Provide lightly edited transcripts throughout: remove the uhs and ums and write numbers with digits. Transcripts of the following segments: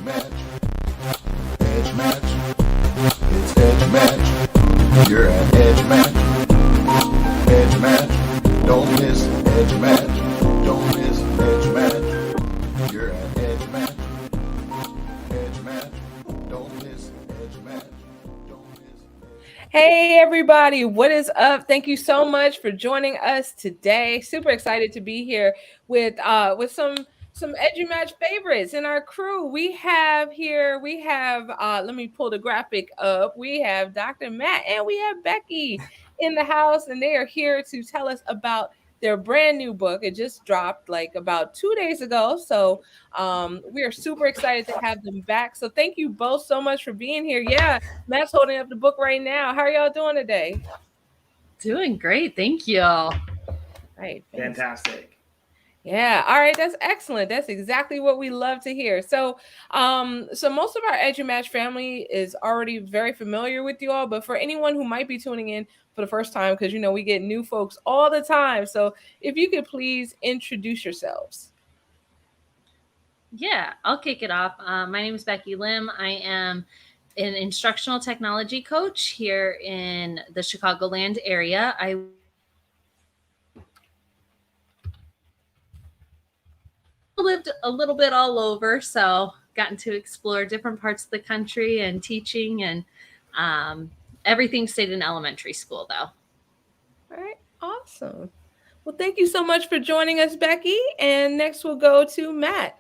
match. Edge match. It's edge match. You're at edge match. Edge match. Don't miss edge match. Don't miss edge match. You're at edge match. Edge match. Don't miss edge match. Don't miss. Hey everybody, what is up? Thank you so much for joining us today. Super excited to be here with some EduMatch favorites in our crew. We have let me pull the graphic up. We have Dr. Matt and we have Becky in the house, and they are here to tell us about their brand new book. It just dropped like about 2 days ago. So we are super excited to have them back. So thank you both so much for being here. Yeah, Matt's holding up the book right now. How are y'all doing today? Doing great. Thank you. Right. Fantastic. Yeah. All right. That's excellent. That's exactly what we love to hear. So most of our EduMatch family is already very familiar with you all, but for anyone who might be tuning in for the first time, because we get new folks all the time. So if you could please introduce yourselves. Yeah, I'll kick it off. My name is Becky Lim. I am an instructional technology coach here in the Chicagoland area. I lived a little bit all over, so gotten to explore different parts of the country and teaching, and everything stayed in elementary school though. All right. Awesome. Well, thank you so much for joining us, Becky. And next we'll go to Matt.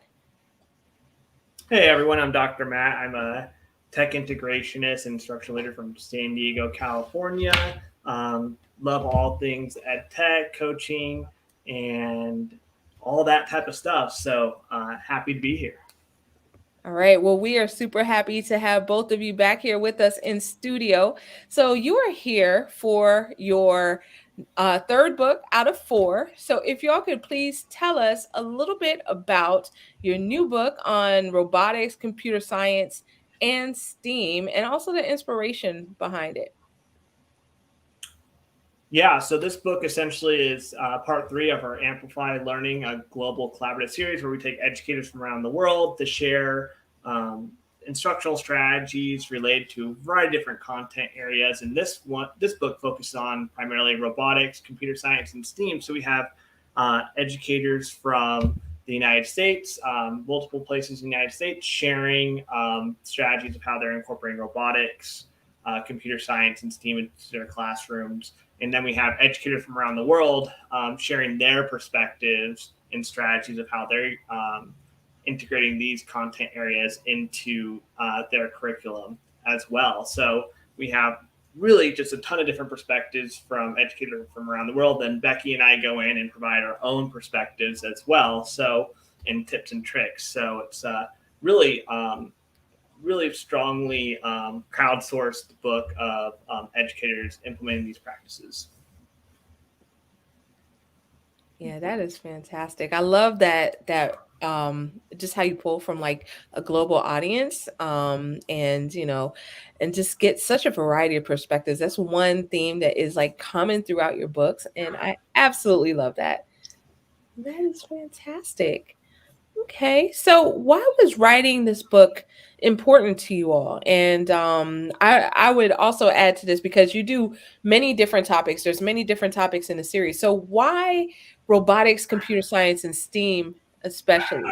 Hey everyone, I'm Dr. Matt. I'm a tech integrationist and instructional leader from San Diego, California. Love all things EdTech, coaching, and all that type of stuff. So happy to be here. All right. Well, we are super happy to have both of you back here with us in studio. So you are here for your third book out of 4. So if y'all could please tell us a little bit about your new book on robotics, computer science, and STEAM, and also the inspiration behind it. Yeah, so this book essentially is part 3 of our Amplify Learning, a global collaborative series where we take educators from around the world to share instructional strategies related to a variety of different content areas. And this book focuses on primarily robotics, computer science, and STEAM. So we have educators from the United States, multiple places in the United States, sharing strategies of how they're incorporating robotics, computer science, and STEAM into their classrooms. And then we have educators from around the world sharing their perspectives and strategies of how they're integrating these content areas into their curriculum as well. So we have really just a ton of different perspectives from educators from around the world. Then Becky and I go in and provide our own perspectives as well. So, and tips and tricks. So it's really strongly crowdsourced book of educators implementing these practices. Yeah, that is fantastic. I love that just how you pull from like a global audience, and just get such a variety of perspectives. That's one theme that is like common throughout your books, and I absolutely love that. That is fantastic. Okay, so why was writing this book important to you all? And I would also add to this, because you do many different topics. There's many different topics in the series. So why robotics, computer science, and STEAM especially?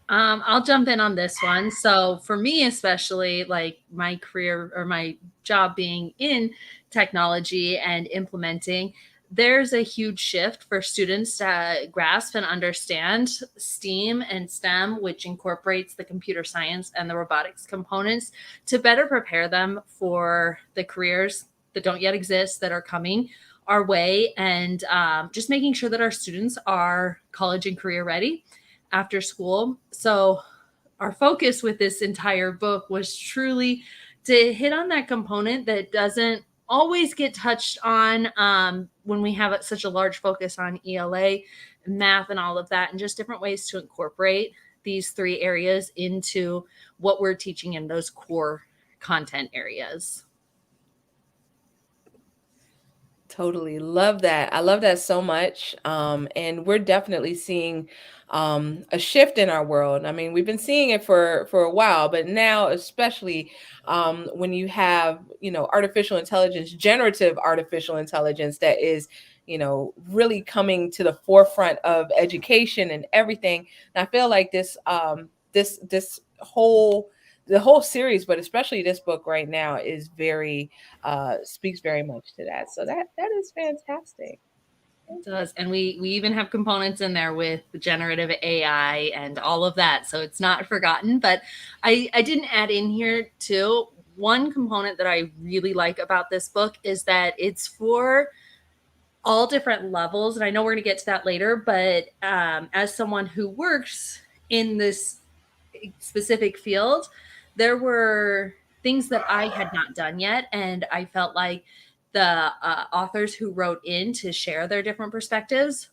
I'll jump in on this one. So for me, especially, like my career or my job being in technology and implementing, there's a huge shift for students to grasp and understand STEAM and STEM, which incorporates the computer science and the robotics components, to better prepare them for the careers that don't yet exist that are coming our way, and just making sure that our students are college and career ready after school. So our focus with this entire book was truly to hit on that component that doesn't always get touched on when we have such a large focus on ELA, math, and all of that, and just different ways to incorporate these 3 areas into what we're teaching in those core content areas. Totally love that. I love that so much. And we're definitely seeing a shift in our world. I mean, we've been seeing it for a while, but now, especially when you have, artificial intelligence, generative artificial intelligence that is, really coming to the forefront of education and everything. And I feel like this whole the whole series, but especially this book right now, is very speaks very much to that. So that is fantastic. It does. And we even have components in there with generative AI and all of that. So it's not forgotten. But I didn't add in here too. One component that I really like about this book is that it's for all different levels. And I know we're going to get to that later. But as someone who works in this specific field, there were things that I had not done yet. And I felt like the authors who wrote in to share their different perspectives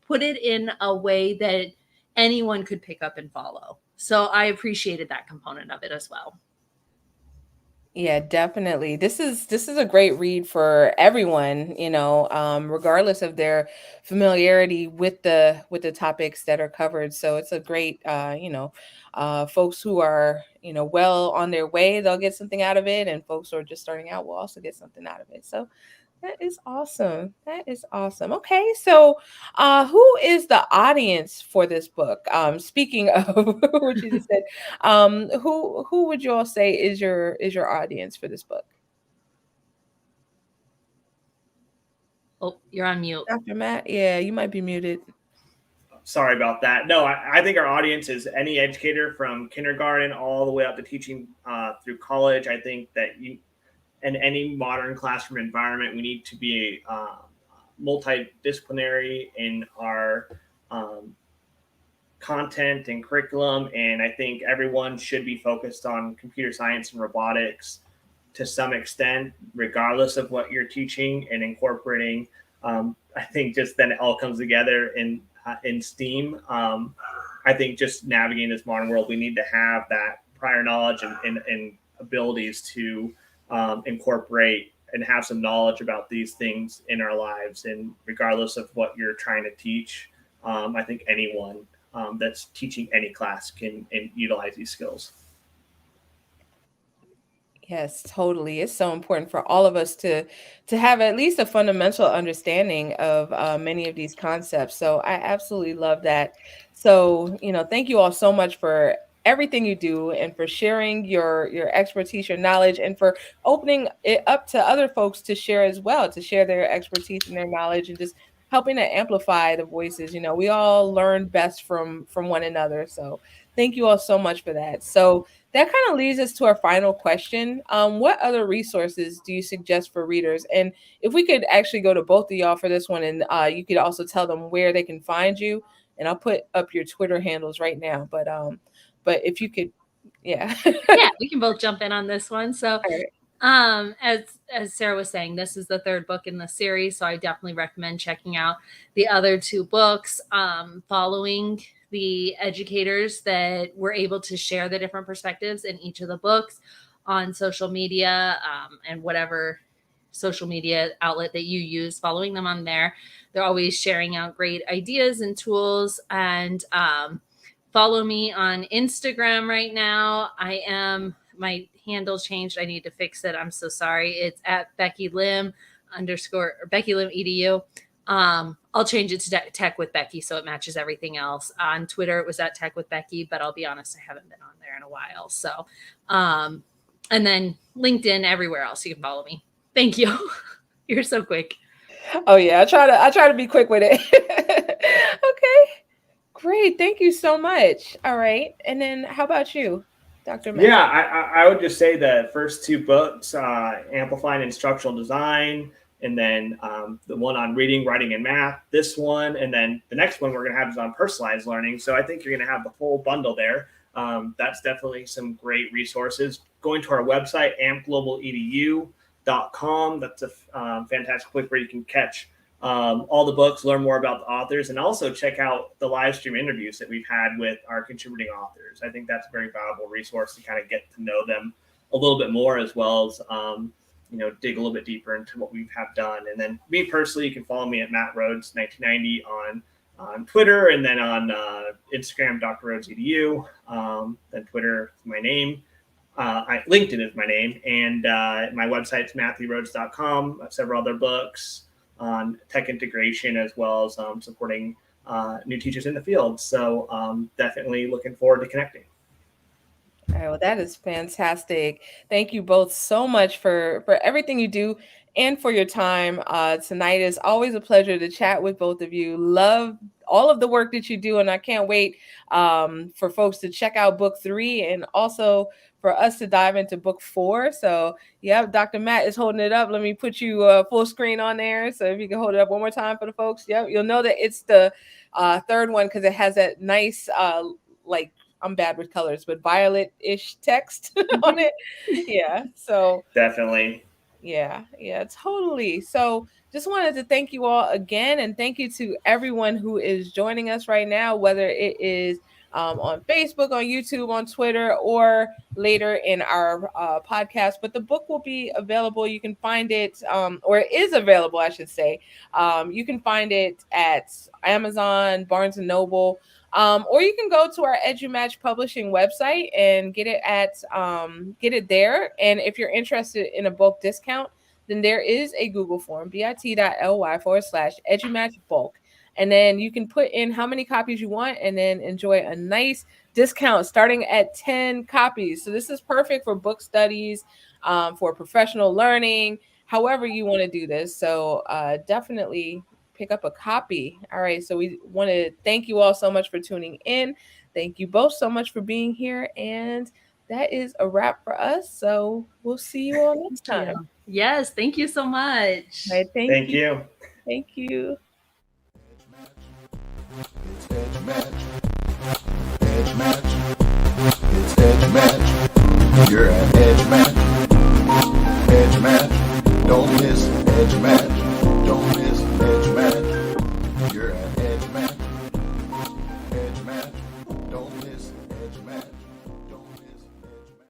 put it in a way that anyone could pick up and follow. So I appreciated that component of it as well. Yeah, definitely. This is a great read for everyone, regardless of their familiarity with the topics that are covered. So it's a great, folks who are, well on their way, they'll get something out of it, and folks who are just starting out will also get something out of it. So that is awesome. That is awesome. Okay, so who is the audience for this book? Speaking of what you just said, who would you all say is your audience for this book? Oh, you're on mute. Dr. Matt, yeah, you might be muted. Sorry about that. No, I think our audience is any educator from kindergarten all the way up to teaching through college. I think that in any modern classroom environment, we need to be multidisciplinary in our content and curriculum. And I think everyone should be focused on computer science and robotics to some extent, regardless of what you're teaching, and incorporating. I think just then it all comes together in STEAM. I think just navigating this modern world, we need to have that prior knowledge and abilities to incorporate and have some knowledge about these things in our lives. And regardless of what you're trying to teach, I think anyone that's teaching any class can utilize these skills. Yes, totally. It's so important for all of us to have at least a fundamental understanding of many of these concepts. So I absolutely love that. So, thank you all so much for everything you do, and for sharing your expertise, your knowledge, and for opening it up to other folks to share as well, to share their expertise and their knowledge, and just helping to amplify the voices. We all learn best from one another. So thank you all so much for that. So that kind of leads us to our final question. What other resources do you suggest for readers? And if we could actually go to both of y'all for this one, and you could also tell them where they can find you. And I'll put up your Twitter handles right now. But if you could, yeah. Yeah, we can both jump in on this one. So All right. as Sarah was saying, this is the third book in the series, so I definitely recommend checking out the other two books, following the educators that were able to share the different perspectives in each of the books on social media, and whatever social media outlet that you use, following them on there. They're always sharing out great ideas and tools. And follow me on Instagram right now. My handle changed. I need to fix it. I'm so sorry. It's at Becky Lim _ Becky Lim EDU. I'll change it to Tech with Becky so it matches everything else. On Twitter, it was at Tech with Becky, but I'll be honest, I haven't been on there in a while. So, and then LinkedIn, everywhere else you can follow me. Thank you. You're so quick. Oh yeah, I try to be quick with it. Okay. Great. Thank you so much. All right. And then how about you, Dr. Matt? Yeah, I would just say the first two books, Amplifying Instructional Design, and then the one on reading, writing, and math, this one, and then the next one we're going to have is on personalized learning. So I think you're going to have the full bundle there. That's definitely some great resources. Going to our website, ampglobaledu.com. That's a fantastic place where you can catch all the books, learn more about the authors, and also check out the live stream interviews that we've had with our contributing authors. I think that's a very valuable resource to kind of get to know them a little bit more, as well as dig a little bit deeper into what we have done. And then me personally, you can follow me at Matt Rhodes 1990 on Twitter, and then on Instagram, Dr. Rhodes EDU. Then Twitter, my name. LinkedIn is my name, and my website's matthewrhodes.com. I have several other books on tech integration, as well as supporting new teachers in the field. So definitely looking forward to connecting. All right, well, that is fantastic. Thank you both so much for everything you do and for your time tonight. Is always a pleasure to chat with both of you. Love all of the work that you do, and I can't wait for folks to check out book 3 and also for us to dive into book 4. So yeah, Dr. Matt is holding it up. Let me put you full screen on there. So if you can hold it up one more time for the folks. Yep, you'll know that it's the third one because it has that nice like, I'm bad with colors, but violet-ish text on it. Yeah. So Definitely. Yeah, totally. So just wanted to thank you all again, and thank you to everyone who is joining us right now, whether it is on Facebook, on YouTube, on Twitter, or later in our podcast. But the book will be available. You can find it, or it is available, I should say. You can find it at Amazon, Barnes & Noble, or you can go to our EduLaunch publishing website and get it there. And if you're interested in a bulk discount, then there is a Google form, bit.ly/EduLaunch bulk. And then you can put in how many copies you want and then enjoy a nice discount starting at 10 copies. So this is perfect for book studies, for professional learning, however you want to do this. So definitely pick up a copy. All right. So we want to thank you all so much for tuning in. Thank you both so much for being here. And that is a wrap for us. So we'll see you all next time. Yes. Thank you so much. All right, Thank you. Thank you. It's Edge Match. Edge Match. It's Edge Match. You're at Edge Match. Edge Match. Don't miss Edge Match. Don't miss